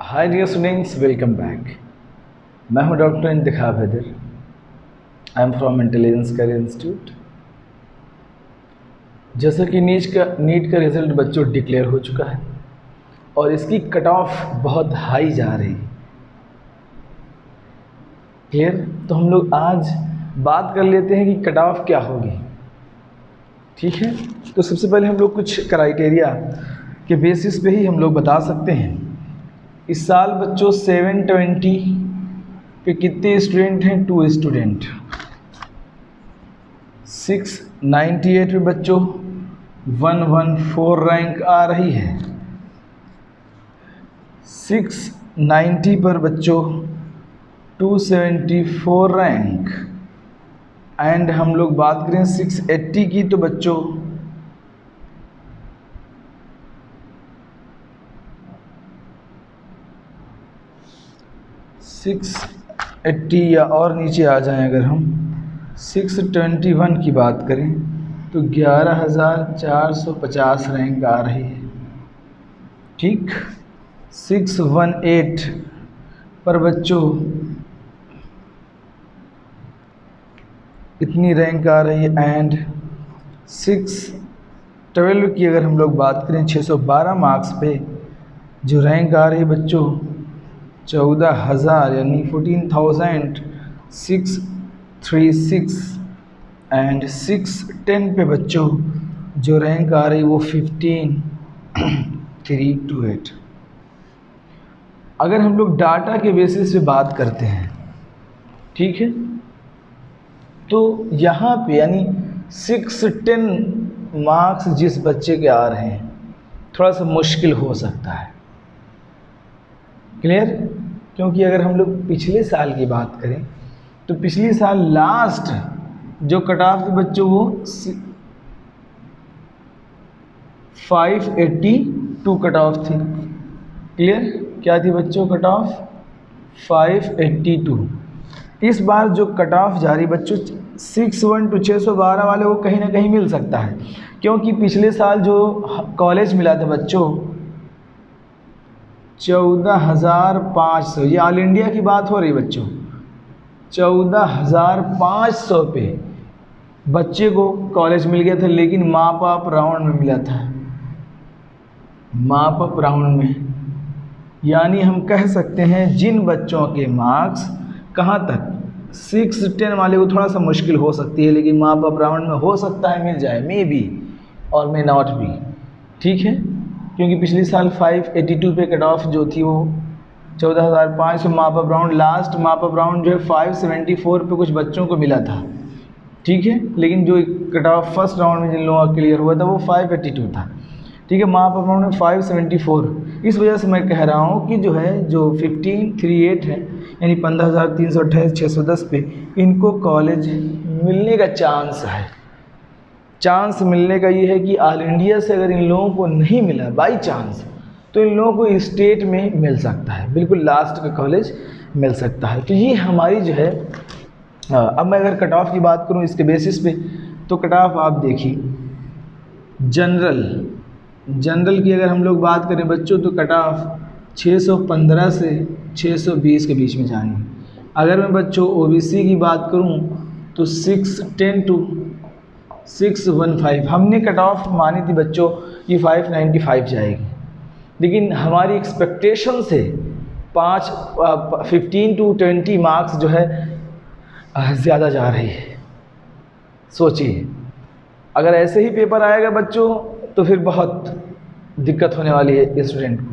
हाय dear students, welcome back. मैं हूं doctor Intekhab Haider. I am from intelligence career institute. जैसा कि नीट का रिज़ल्ट बच्चों डिक्लेयर हो चुका है और इसकी कट ऑफ बहुत हाई जा रही है। क्लियर? तो हम लोग आज बात कर लेते हैं कि कट ऑफ क्या होगी। ठीक है, तो सबसे पहले हम लोग कुछ क्राइटेरिया के बेसिस पे ही हम लोग बता सकते हैं। इस साल बच्चों 720 पे कितने स्टूडेंट हैं? 2 स्टूडेंट। 698 पे बच्चों 114 रैंक आ रही है। 690 पर बच्चों 274 रैंक। एंड हम लोग बात करें 680 की तो बच्चों 680 या और नीचे आ जाएं अगर हम 621 की बात करें तो 11,450 रैंक आ रही है। ठीक, 618 पर बच्चों इतनी रैंक आ रही है। एंड 612 की अगर हम लोग बात करें 612 मार्क्स पे जो रैंक आ रही है बच्चों 14,000 यानी 14,636। एंड 610 पे बच्चों जो रैंक आ रही है वो 15,328। अगर हम लोग डाटा के बेसिस पे बात करते हैं, ठीक है, तो यहाँ पे यानी 610 मार्क्स जिस बच्चे के आ रहे हैं थोड़ा सा मुश्किल हो सकता है। क्लियर? क्योंकि अगर हम लोग पिछले साल की बात करें तो पिछले साल लास्ट जो कट ऑफ थी बच्चों वो 582 कट ऑफ थी। क्लियर? क्या थी बच्चों कट ऑफ? 582। इस बार जो कट ऑफ जारी बच्चों 612 612 वाले को कहीं ना कहीं मिल सकता है, क्योंकि पिछले साल जो कॉलेज मिला था बच्चों 14,500, ये ऑल इंडिया की बात हो रही बच्चों, 14,500 पे बच्चे को कॉलेज मिल गया था, लेकिन माप अप राउंड में मिला था। माप अप राउंड में यानी हम कह सकते हैं जिन बच्चों के मार्क्स कहाँ तक 610 वाले को थोड़ा सा मुश्किल हो सकती है, लेकिन माप अप राउंड में हो सकता है मिल जाए, मे बी और मे नॉट भी। ठीक है, क्योंकि पिछले साल 582 पे कट ऑफ जो थी वो 14,500 माप अप राउंड, लास्ट माप अप राउंड जो है 574 पे कुछ बच्चों को मिला था। ठीक है, लेकिन जो कट ऑफ फर्स्ट राउंड में जिन लोगों का क्लियर हुआ था वो 582 था। ठीक है, माप अप राउंड में 574। इस वजह से मैं कह रहा हूँ कि जो है जो 1538 है यानी 15,328 610 पे इनको कॉलेज मिलने का चांस है। चांस मिलने का ये है कि ऑल इंडिया से अगर इन लोगों को नहीं मिला बाई चांस तो इन लोगों को स्टेट में मिल सकता है, बिल्कुल लास्ट का कॉलेज मिल सकता है। तो ये हमारी जो है अब मैं अगर कट ऑफ की बात करूँ इसके बेसिस पे तो कट ऑफ आप देखिए जनरल की अगर हम लोग बात करें बच्चों तो कट ऑफ 615 से 620 के बीच में जानी है। अगर मैं बच्चों ओबीसी की बात करूं तो 610 टू 615 हमने कट ऑफ मानी थी बच्चों कि 595 जाएगी, लेकिन हमारी एक्सपेक्टेशन से 15 टू 20 मार्क्स जो है ज़्यादा जा रही है। सोचिए अगर ऐसे ही पेपर आएगा बच्चों तो फिर बहुत दिक्कत होने वाली है स्टूडेंट को।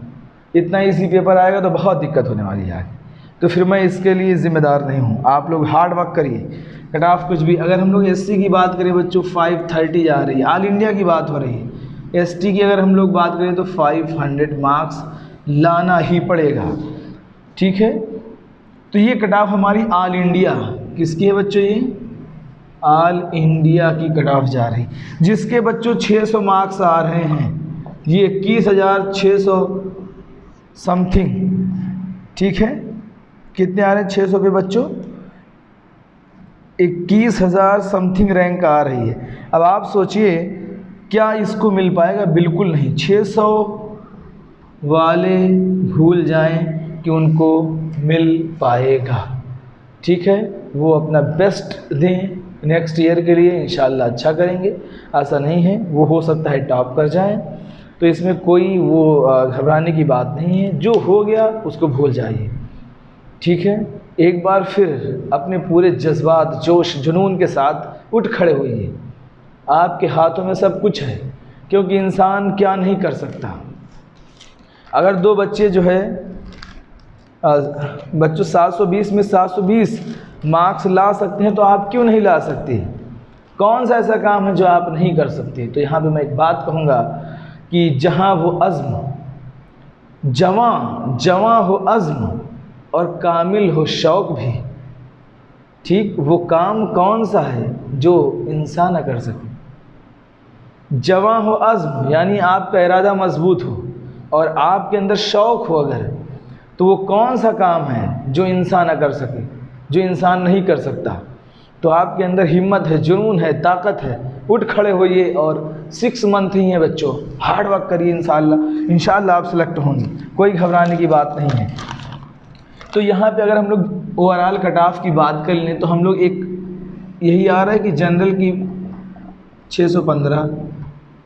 इतना इजी पेपर आएगा तो बहुत दिक्कत होने वाली है आगे। तो फिर मैं इसके लिए ज़िम्मेदार नहीं हूँ। आप लोग हार्ड वर्क करिए, कट ऑफ कुछ भी। अगर हम लोग एससी की बात करें बच्चों 530 जा रही है, ऑल इंडिया की बात हो रही है। एसटी की अगर हम लोग बात करें तो 500 मार्क्स लाना ही पड़ेगा। ठीक है, तो ये कट ऑफ हमारी ऑल इंडिया किसकी है बच्चों? ये ऑल इंडिया की कट ऑफ जा रही, जिसके बच्चों 600 मार्क्स आ रहे हैं। ये 21,600 समथिंग। ठीक है, कितने आ रहे हैं 600 पे बच्चों? 21,000 समथिंग रैंक आ रही है। अब आप सोचिए क्या इसको मिल पाएगा? बिल्कुल नहीं। 600 वाले भूल जाएं, कि उनको मिल पाएगा। ठीक है, वो अपना बेस्ट दें नेक्स्ट ईयर के लिए, इंशाल्लाह अच्छा करेंगे। ऐसा नहीं है, वो हो सकता है टॉप कर जाएं, तो इसमें कोई वो घबराने की बात नहीं है। जो हो गया उसको भूल जाइए। ठीक है, एक बार फिर अपने पूरे जज्बात, जोश, जुनून के साथ उठ खड़े होइए। आपके हाथों में सब कुछ है, क्योंकि इंसान क्या नहीं कर सकता। अगर दो बच्चे जो है बच्चों 720 में 720 मार्क्स ला सकते हैं, तो आप क्यों नहीं ला सकते? कौन सा ऐसा काम है जो आप नहीं कर सकते? तो यहाँ पे मैं एक बात कहूँगा कि जहाँ वो अज़्म, जवां हो अज़्म और कामिल हो शौक़ भी, ठीक, वो काम कौन सा है जो इंसान न कर सके? जवां हो अज़्म यानी आपका इरादा मजबूत हो और आपके अंदर शौक़ हो अगर, तो वो कौन सा काम है जो इंसान न कर सके, जो इंसान नहीं कर सकता? तो आपके अंदर हिम्मत है, जुनून है, ताकत है, उठ खड़े होइए। और 6 मंथ ही हैं बच्चों, हार्ड वर्क करिए, इंशाल्लाह आप सेलेक्ट होंगे, कोई घबराने की बात नहीं है। तो यहाँ पे अगर हम लोग ओवरऑल कट ऑफ की बात कर लें तो हम लोग एक यही आ रहा है कि जनरल की 615,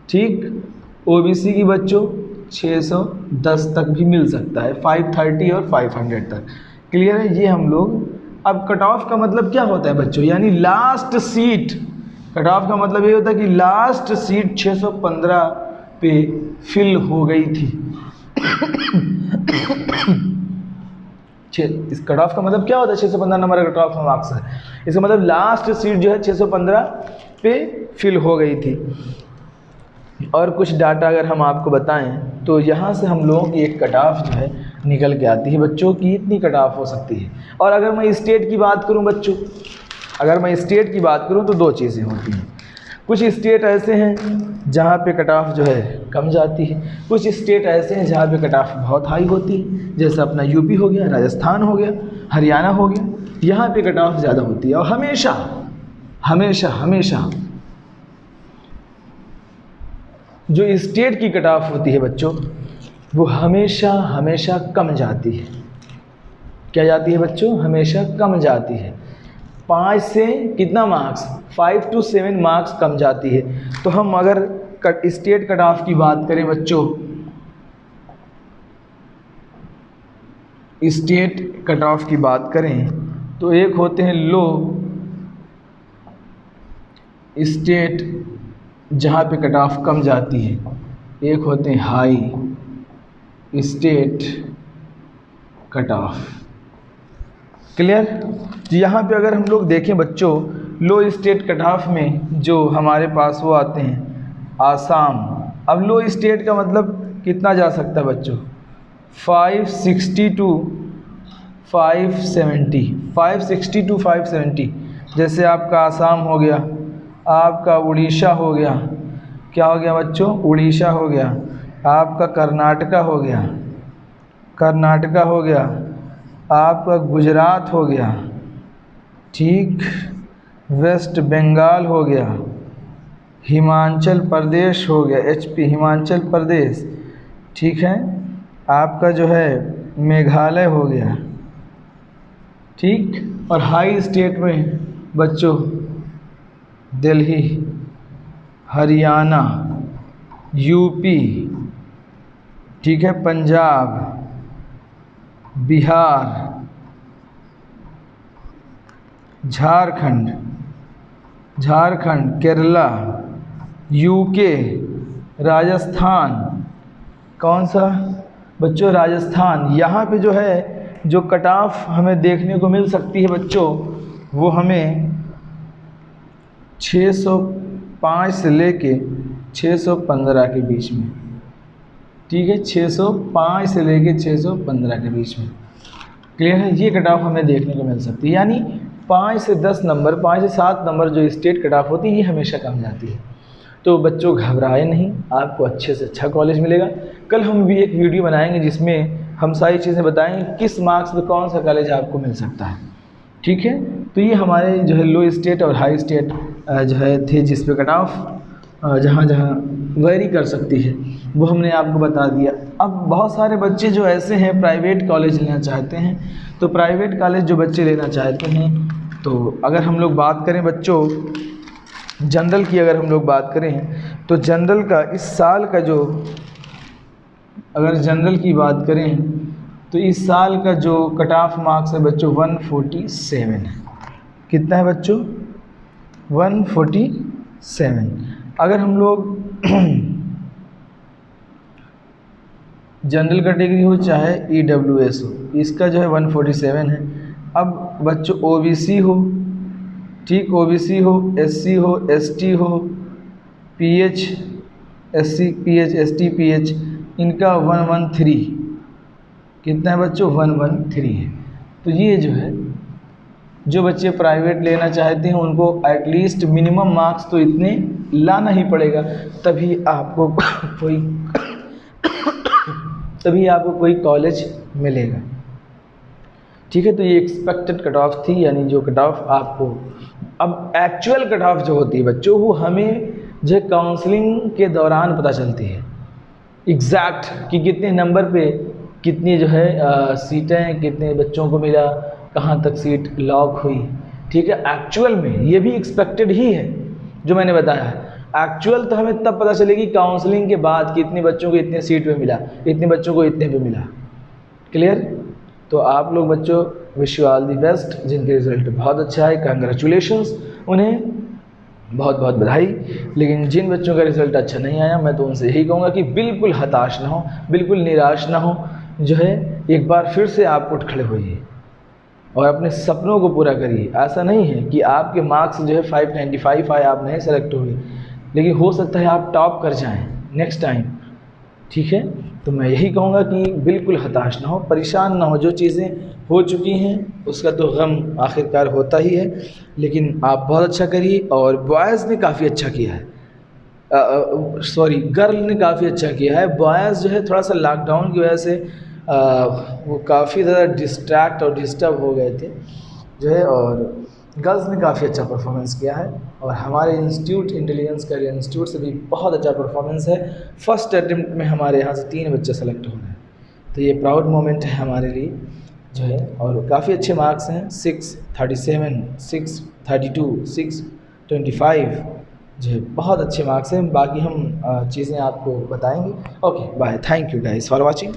ठीक, ओबीसी की बच्चों 610 तक भी मिल सकता है, 530 और 500 तक। क्लियर है? ये हम लोग, अब कट ऑफ का मतलब क्या होता है बच्चों? यानी लास्ट सीट। कट ऑफ का मतलब ये होता है कि लास्ट सीट 615 पे फिल हो गई थी। इस कट ऑफ का मतलब क्या होता है? 615 नंबर का कट ऑफ मार्क्स है, इसका मतलब लास्ट सीट जो है 615 पे फिल हो गई थी। और कुछ डाटा अगर हम आपको बताएं तो यहाँ से हम लोगों की एक कट ऑफ जो है निकल के आती है बच्चों की, इतनी कट ऑफ हो सकती है। और अगर मैं स्टेट की बात करूँ बच्चों, अगर मैं स्टेट की बात करूँ तो 2 चीज़ें होती हैं। कुछ स्टेट ऐसे हैं जहाँ पे कट ऑफ जो है कम जाती है, कुछ स्टेट ऐसे हैं जहाँ पे कट ऑफ बहुत हाई होती है, जैसे अपना यूपी हो गया, राजस्थान हो गया, हरियाणा हो गया, यहाँ पे कट ऑफ ज़्यादा होती है। और हमेशा हमेशा हमेशा जो स्टेट की कट ऑफ होती है बच्चों, वो हमेशा हमेशा कम जाती है। क्या जाती है बच्चों? हमेशा कम जाती है। 5 से कितना मार्क्स? 5 to 7 मार्क्स कम जाती है। तो हम अगर स्टेट कट ऑफ की बात करें बच्चों, स्टेट कट ऑफ की बात करें तो एक होते हैं लो स्टेट जहाँ पे कट ऑफ कम जाती है, एक होते हैं high state cut off. Clear? यहाँ पे अगर हम लोग देखें बच्चों, लो स्टेट कट ऑफ में जो हमारे पास वो आते हैं आसाम। अब लो स्टेट का मतलब कितना जा सकता है बच्चों? 560 to 570, 560 to 570। जैसे आपका आसाम हो गया, आपका उड़ीसा हो गया, क्या हो गया बच्चों? उड़ीसा हो गया, आपका कर्नाटका हो गया, कर्नाटका हो गया, आपका गुजरात हो गया, ठीक, वेस्ट बंगाल हो गया, हिमाचल प्रदेश हो गया, एचपी हिमाचल प्रदेश, ठीक है, आपका जो है मेघालय हो गया, ठीक। और हाई स्टेट में बच्चों दिल्ली, हरियाणा, यूपी, ठीक है, पंजाब, बिहार, झारखंड, केरला, यूके, राजस्थान। कौन सा बच्चों? राजस्थान। यहाँ पे जो है जो कट ऑफ हमें देखने को मिल सकती है बच्चों, वो हमें 605 से लेके 615 के बीच में, ठीक है, 605 से लेके 615 के बीच में। क्लियर है? ये कट ऑफ हमें देखने को मिल सकती है। यानी 5 से 10 नंबर, 5 से 7 नंबर जो स्टेट कट ऑफ होती है, ये हमेशा कम जाती है। तो बच्चों घबराए नहीं, आपको अच्छे से अच्छा कॉलेज मिलेगा। कल हम भी एक वीडियो बनाएंगे जिसमें हम सारी चीज़ें बताएंगे किस मार्क्स में कौन सा कॉलेज आपको मिल सकता है, ठीक है। तो ये हमारे जो है लो स्टेट और हाई स्टेट जो है थे, जिस पे कट ऑफ जहाँ जहाँ वेरी कर सकती है वो हमने आपको बता दिया। अब बहुत सारे बच्चे जो ऐसे हैं प्राइवेट कॉलेज लेना चाहते हैं, तो प्राइवेट कॉलेज जो बच्चे लेना चाहते हैं, तो अगर हम लोग बात करें बच्चों जनरल की, अगर हम लोग बात करें तो जनरल का इस साल का जो, अगर जनरल की बात करें तो इस साल का जो कट ऑफ मार्क्स है बच्चों 147 है। कितना है बच्चों? 147। अगर हम लोग जनरल कैटेगरी हो चाहे EWS हो, इसका जो है 147 है। अब बच्चों OBC हो, ठीक, OBC हो, SC हो, ST हो, PH, SC, PH, ST, PH, इनका 113। कितना है बच्चों? 113 है। तो ये जो है, जो बच्चे प्राइवेट लेना चाहते हैं उनको एटलीस्ट मिनिमम मार्क्स तो इतने लाना ही पड़ेगा, तभी आपको कोई कॉलेज मिलेगा। ठीक है, तो ये एक्सपेक्टेड कट ऑफ थी, यानी जो कट ऑफ आपको, अब एक्चुअल कट ऑफ जो होती है बच्चों वो हमें जो है काउंसलिंग के दौरान पता चलती है एग्जैक्ट कि कितने नंबर पे कितनी जो है सीटें कितने बच्चों को मिला, कहाँ तक सीट लॉक हुई। ठीक है, एक्चुअल में ये भी एक्सपेक्टेड ही है जो मैंने बताया है। एक्चुअल तो हमें तब पता चलेगी काउंसलिंग के बाद कि इतने बच्चों को इतने सीट पे मिला, इतने बच्चों को इतने पे मिला। क्लियर? तो आप लोग बच्चों wish you all the best, जिनके रिज़ल्ट बहुत अच्छा है कंग्रेचुलेशंस, उन्हें बहुत बहुत बधाई। लेकिन जिन बच्चों का रिज़ल्ट अच्छा नहीं आया, मैं तो उनसे यही कहूँगा कि बिल्कुल हताश ना हो, बिल्कुल निराश ना हो, जो है एक बार फिर से आप उठ खड़े होइए और अपने सपनों को पूरा करिए। ऐसा नहीं है कि आपके मार्क्स जो है 595 आए, आप नहीं सेलेक्ट हुए, लेकिन हो सकता है आप टॉप कर जाएं नेक्स्ट टाइम। ठीक है, तो मैं यही कहूँगा कि बिल्कुल हताश ना हो, परेशान ना हो। जो चीज़ें हो चुकी हैं उसका तो गम आखिरकार होता ही है, लेकिन आप बहुत अच्छा करिए। और बॉयज़ ने काफ़ी अच्छा किया है, गर्ल ने काफ़ी अच्छा किया है। बॉयज़ जो है थोड़ा सा लॉकडाउन की वजह से वो काफ़ी ज़्यादा डिस्ट्रैक्ट और डिस्टर्ब हो गए थे जो है, और गर्ल्स ने काफ़ी अच्छा परफॉर्मेंस किया है। और हमारे इंस्टीट्यूट, इंटेलिजेंस करियर इंस्टीट्यूट से भी बहुत अच्छा परफॉर्मेंस है। फर्स्ट अटेम्प्ट में हमारे यहाँ से 3 बच्चे सेलेक्ट हो रहे हैं, तो ये प्राउड मोमेंट है हमारे लिए जो है। और काफ़ी अच्छे मार्क्स हैं, 637, 632, 625 जो है, बहुत अच्छे मार्क्स हैं। बाकी हम चीज़ें आपको बताएंगे। Okay bye, thank you guys for watching.